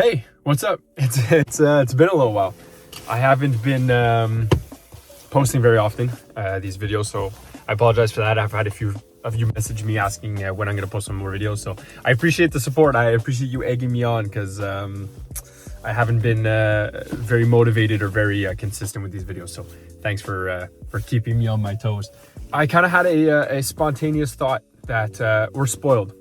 Hey, what's up? It's been a little while. I haven't been posting very often these videos, so I apologize for that. I've had a few of you message me asking when I'm gonna post some more videos, so I appreciate the support. I appreciate you egging me on because I haven't been very motivated or very consistent with these videos. So thanks for keeping me on my toes. I kind of had a spontaneous thought that we're spoiled.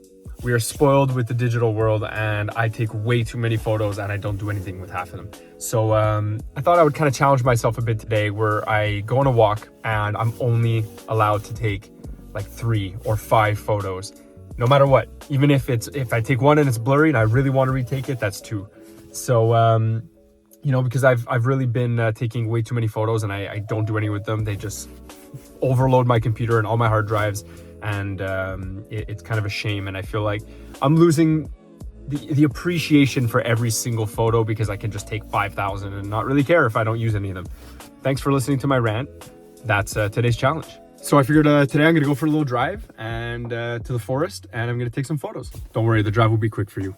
We are spoiled with the digital world, and I take way too many photos and I don't do anything with half of them. So I thought I would kind of challenge myself a bit today, where I go on a walk and I'm only allowed to take like 3 or 5 photos, no matter what. Even if I take one and it's blurry and I really want to retake it, that's 2. So you know, because I've really been taking way too many photos and I don't do any with them. They just overload my computer and all my hard drives, and it's kind of a shame. And I feel like I'm losing the appreciation for every single photo because I can just take 5,000 and not really care if I don't use any of them. Thanks for listening to my rant. That's today's challenge. So I figured today I'm gonna go for a little drive and to the forest, and I'm gonna take some photos. Don't worry, the drive will be quick for you.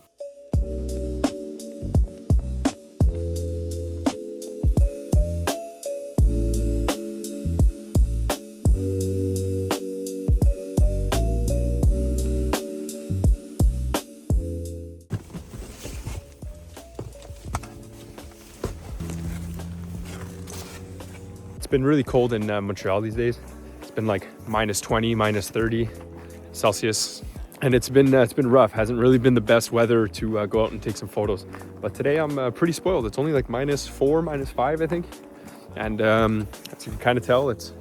It's been really cold in Montreal these days. It's been like -20, -30 Celsius, and it's been rough. Hasn't really been the best weather to go out and take some photos. But today I'm pretty spoiled. It's only like -4, -5, I think, and as you can kind of tell, it's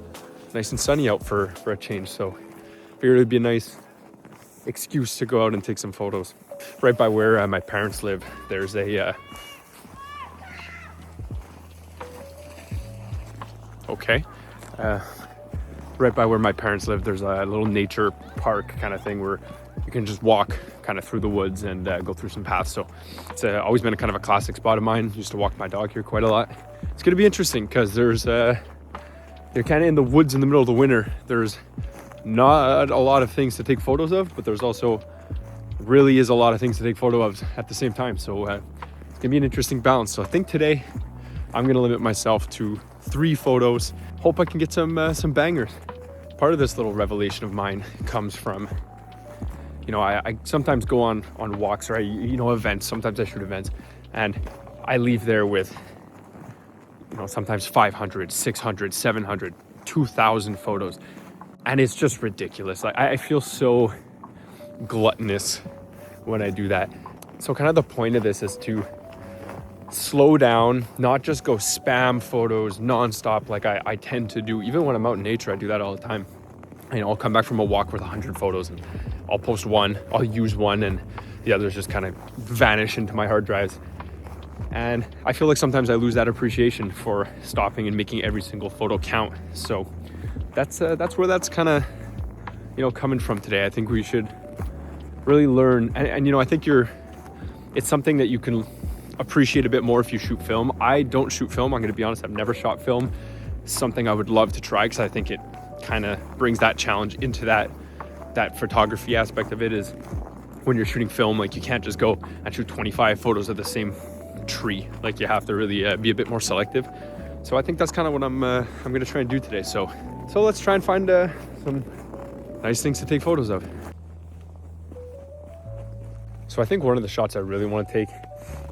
nice and sunny out for a change. So I figured it'd be a nice excuse to go out and take some photos. Right by where my parents live, there's a right by where my parents live, there's a little nature park kind of thing where you can just walk kind of through the woods and go through some paths. So it's always been a kind of a classic spot of mine. Used to walk my dog here quite a lot. It's going to be interesting because you're kind of in the woods in the middle of the winter. There's not a lot of things to take photos of, but there's also really is a lot of things to take photo of at the same time. So it's going to be an interesting balance. So I think today I'm going to limit myself to 3 photos. Hope I can get some bangers. Part of this little revelation of mine comes from, you know, I sometimes go on walks, or events. Sometimes I shoot events, and I leave there with, you know, sometimes 500, 600, 700, 2,000 photos, and it's just ridiculous. Like I feel so gluttonous when I do that. So kind of the point of this is to slow down, not just go spam photos nonstop like I tend to do. Even when I'm out in nature, I do that all the time. You know, I'll come back from a walk with 100 photos and I'll post one, I'll use one, and the others just kind of vanish into my hard drives. And I feel like sometimes I lose that appreciation for stopping and making every single photo count. So that's where that's kind of, you know, coming from today. I think we should really learn, and you know, I think it's something that you can appreciate a bit more if you shoot film. I don't shoot film. I'm going to be honest. I've never shot film. Something I would love to try because I think it kind of brings that challenge into that photography aspect of it. Is when you're shooting film, like you can't just go and shoot 25 photos of the same tree. Like you have to really be a bit more selective. So I think that's kind of what I'm going to try and do today. So let's try and find some nice things to take photos of. So I think one of the shots I really want to take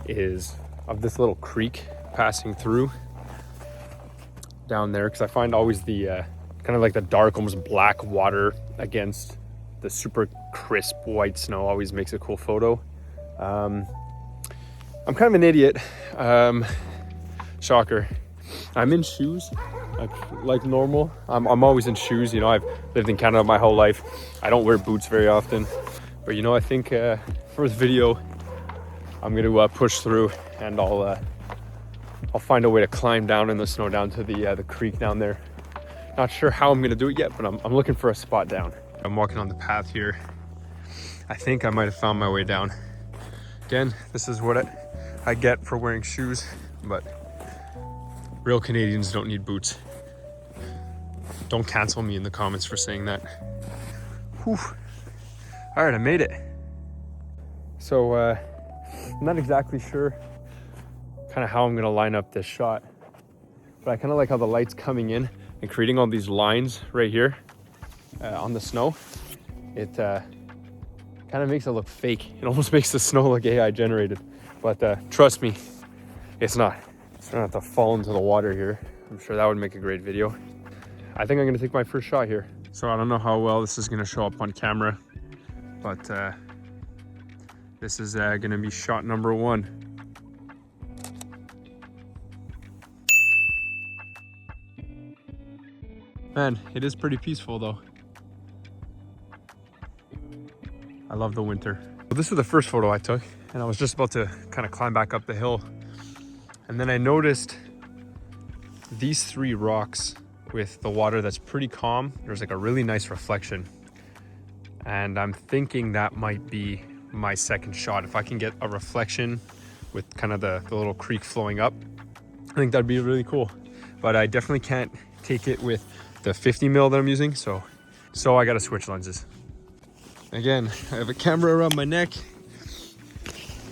is of this little creek passing through down there, because I find always the kind of like the dark, almost black water against the super crisp white snow always makes a cool photo. I'm kind of an idiot. Shocker. I'm in shoes like normal. I'm always in shoes. You know, I've lived in Canada my whole life. I don't wear boots very often, but you know, I think for this video I'm going to push through, and I'll find a way to climb down in the snow down to the creek down there. Not sure how I'm going to do it yet, but I'm looking for a spot down. I'm walking on the path here. I think I might have found my way down. Again, this is what I get for wearing shoes, but real Canadians don't need boots. Don't cancel me in the comments for saying that. Whew. All right, I made it. So I'm not exactly sure kind of how I'm gonna line up this shot, but I kind of like how the light's coming in and creating all these lines right here on the snow. It kind of makes it look fake. It almost makes the snow look AI generated, but trust me, it's not. So I don't have to fall into the water here. I'm sure that would make a great video. I think I'm gonna take my first shot here. So I don't know how well this is gonna show up on camera, but this is gonna be shot number 1. Man, it is pretty peaceful though. I love the winter. Well, this was the first photo I took, and I was just about to kind of climb back up the hill. And then I noticed these 3 rocks with the water that's pretty calm. There's like a really nice reflection. And I'm thinking that might be my second shot. If I can get a reflection with kind of the little creek flowing up, I think that'd be really cool. But I definitely can't take it with the 50 mil that I'm using. So I gotta switch lenses. Again, I have a camera around my neck,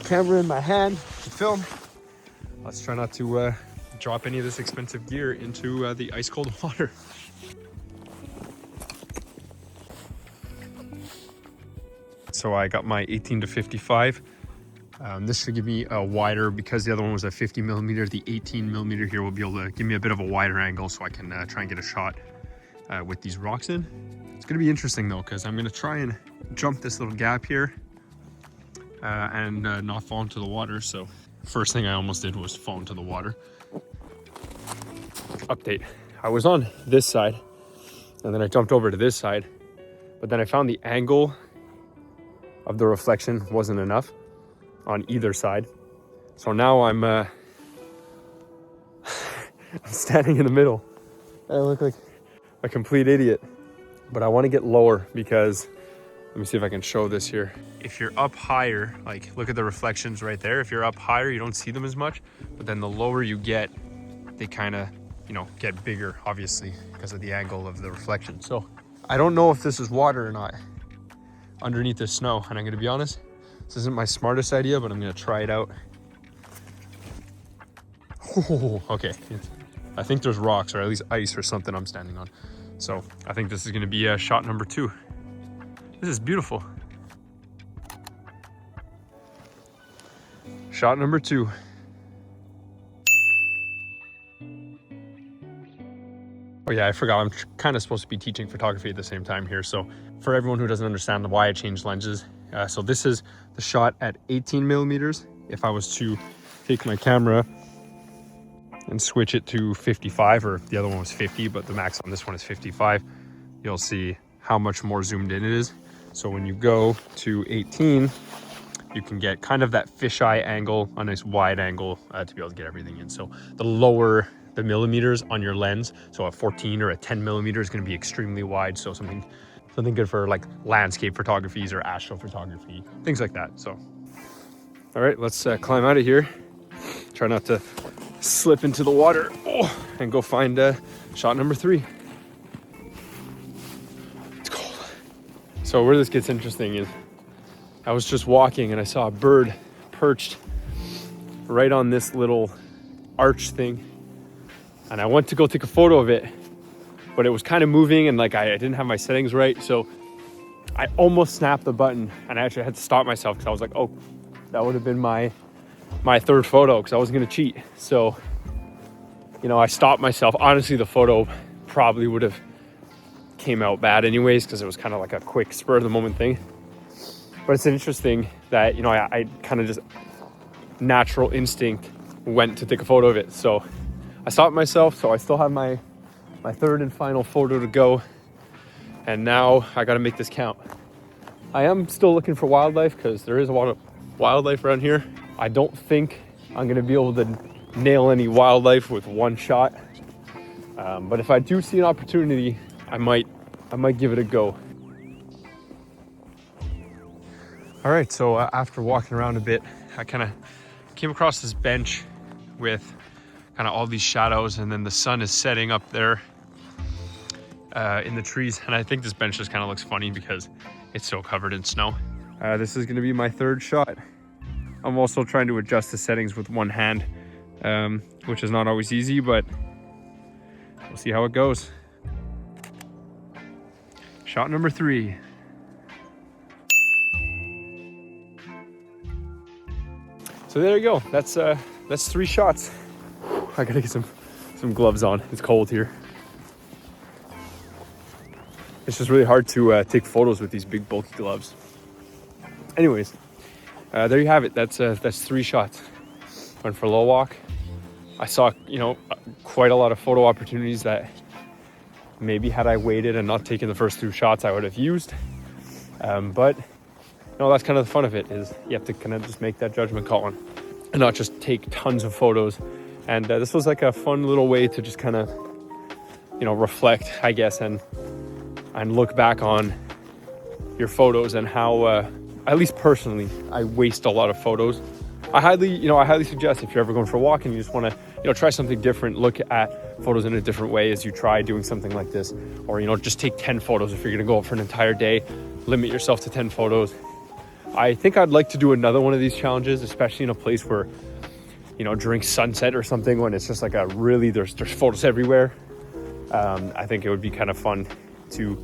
camera in my hand to film. Let's try not to drop any of this expensive gear into the ice cold water. So I got my 18 to 55. This should give me a wider, because the other one was a 50 millimeter, the 18 millimeter here will be able to give me a bit of a wider angle so I can try and get a shot with these rocks in. It's gonna be interesting though, because I'm gonna try and jump this little gap here and not fall into the water. So first thing I almost did was fall into the water. Update, I was on this side and then I jumped over to this side, but then I found the angle of the reflection wasn't enough on either side. So now I'm I'm standing in the middle. I look like a complete idiot, but I want to get lower because, let me see if I can show this here. If you're up higher, like look at the reflections right there. If you're up higher, you don't see them as much, but then the lower you get, they kind of, you know, get bigger, obviously, because of the angle of the reflection. So I don't know if this is water or not underneath the snow. And I'm gonna be honest, this isn't my smartest idea, but I'm gonna try it out. Oh, okay. I think there's rocks or at least ice or something I'm standing on. So I think this is gonna be shot number 2. This is beautiful. Shot number 2. Oh yeah, I forgot, I'm kind of supposed to be teaching photography at the same time here. So for everyone who doesn't understand why I changed lenses, so this is the shot at 18 millimeters. If I was to take my camera and switch it to 55, or the other one was 50, but the max on this one is 55, you'll see how much more zoomed in it is. So when you go to 18, you can get kind of that fisheye angle, a nice wide angle to be able to get everything in. So the lower the millimeters on your lens, so a 14 or a 10 millimeter is going to be extremely wide. So something good for like landscape photographies or astrophotography, things like that. So, all right, let's climb out of here. Try not to slip into the water and go find shot number 3. It's cold. So where this gets interesting is I was just walking and I saw a bird perched right on this little arch thing, and I went to go take a photo of it, but it was kind of moving and like I didn't have my settings right, so I almost snapped the button and I actually had to stop myself because I was like, oh, that would have been my 3rd photo, because I wasn't gonna cheat. So, you know, I stopped myself. Honestly, the photo probably would have came out bad anyways, because it was kind of like a quick spur of the moment thing. But it's interesting that, you know, I kind of just natural instinct went to take a photo of it. So I stopped myself. So I still have my 3rd and final photo to go. And now I got to make this count. I am still looking for wildlife, because there is a lot of wildlife around here. I don't think I'm going to be able to nail any wildlife with one shot. But if I do see an opportunity, I might give it a go. All right, so after walking around a bit, I kind of came across this bench with kind of all these shadows, and then the sun is setting up there in the trees. And I think this bench just kind of looks funny because it's so covered in snow. This is going to be my 3rd shot. I'm also trying to adjust the settings with one hand, which is not always easy, but we'll see how it goes. Shot number 3. So there you go. That's 3 shots. I gotta get some gloves on. It's cold here. It's just really hard to take photos with these big bulky gloves. Anyways, there you have it. That's 3 shots. Went for a little walk. I saw, quite a lot of photo opportunities that maybe had I waited and not taken the first 2 shots, I would have used. But that's kind of the fun of it, is you have to kind of just make that judgment call and not just take tons of photos. And this was like a fun little way to just kind of, reflect, I guess, and look back on your photos and how, at least personally, I waste a lot of photos. I highly suggest, if you're ever going for a walk and you just want to, try something different, look at photos in a different way as you try doing something like this, or, just take 10 photos. If you're going to go out for an entire day, limit yourself to 10 photos. I think I'd like to do another one of these challenges, especially in a place where, during sunset or something, when it's just like there's photos everywhere. I think it would be kind of fun to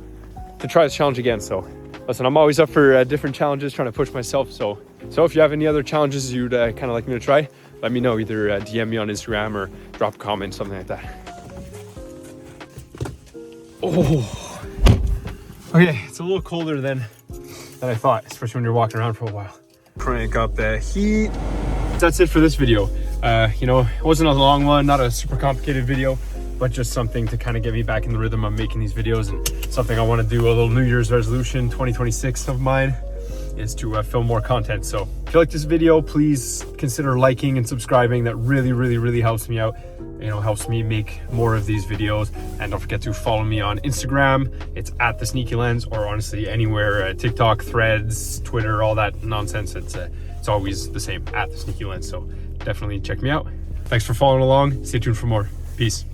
try this challenge again. So listen, I'm always up for different challenges, trying to push myself. So if you have any other challenges you'd kind of like me to try, let me know. Either DM me on Instagram or drop a comment, something like that. Oh, okay, it's a little colder than I thought, especially when you're walking around for a while. Crank up the heat. That's it for this video. It wasn't a long one, not a super complicated video, but just something to kind of get me back in the rhythm of making these videos, and something I want to do. A little New Year's resolution 2026 of mine is to film more content. So if you like this video, please consider liking and subscribing. That really, really, really helps me out. Helps me make more of these videos. And don't forget to follow me on Instagram. It's at The Sneaky Lens, or honestly anywhere, TikTok, Threads, Twitter, all that nonsense. It's always the same, at The Sneaky Lens. So definitely check me out. Thanks for following along. Stay tuned for more. Peace.